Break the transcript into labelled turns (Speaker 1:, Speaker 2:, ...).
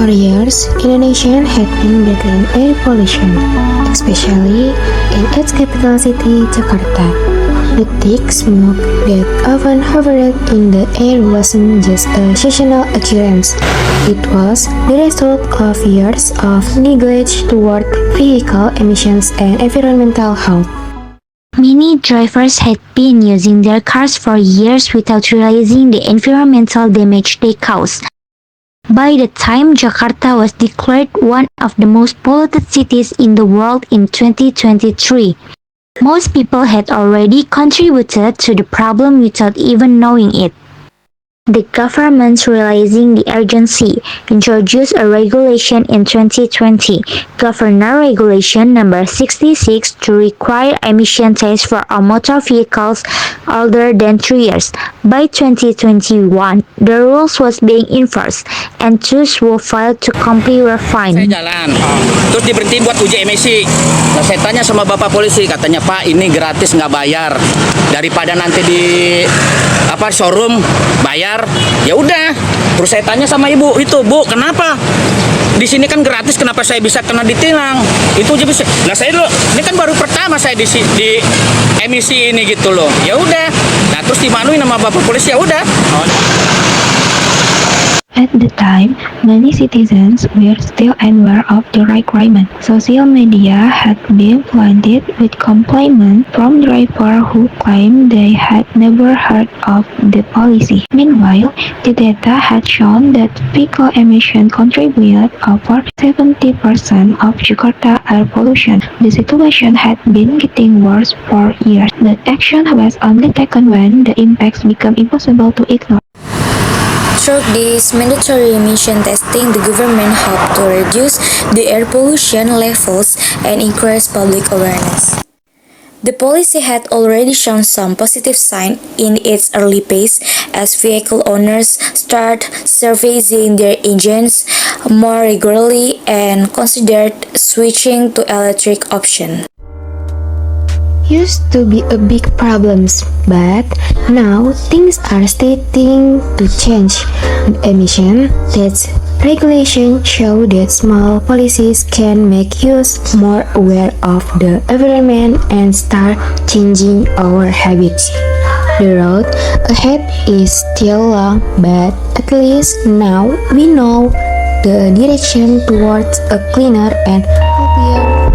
Speaker 1: For years, Indonesia had been battling air pollution, especially in its capital city, Jakarta. The thick smoke that often hovered in the air wasn't just a seasonal occurrence. It was the result of years of neglect toward vehicle emissions and environmental health.
Speaker 2: Many drivers had been using their cars for years without realizing the environmental damage they caused. By the time Jakarta was declared one of the most polluted cities in the world in 2023, most people had already contributed to the problem without even knowing it. The government, realizing the urgency, introduced a regulation in 2020, Governor Regulation Number 66, to require emission tests for all motor vehicles older than 3 years. By 2021, the rules was being enforced, and those who failed to comply were fined.
Speaker 3: Saya jalan, terus diberhenti buat uji emisi. Nah, saya tanya sama bapak polisi, katanya Pak ini gratis nggak bayar, daripada nanti di showroom bayar. Ya udah, terus saya tanya sama ibu itu, Bu, kenapa di sini kan gratis, kenapa saya bisa kena ditilang? Itu aja bisa. Nah saya dulu, ini kan baru pertama saya di emisi ini gitu loh. Ya udah, nah terus dimanuin sama bapak polisi, ya udah.
Speaker 1: At the time, many citizens were still unaware of the requirement. Social media had been flooded with complaints from drivers who claimed they had never heard of the policy. Meanwhile, the data had shown that vehicle emission contributed over 70% of Jakarta air pollution. The situation had been getting worse for years, but action was only taken when the impacts became impossible to ignore.
Speaker 4: Through this mandatory emission testing, the government hoped to reduce the air pollution levels and increase public awareness. The policy had already shown some positive signs in its early phase as vehicle owners start servicing their engines more regularly and considered switching to electric option.
Speaker 1: Used to be a big problem, but now things are starting to change. Emission test regulations show that small policies can make us more aware of the environment and start changing our habits. The road ahead is still long, but at least now we know the direction towards a cleaner and healthier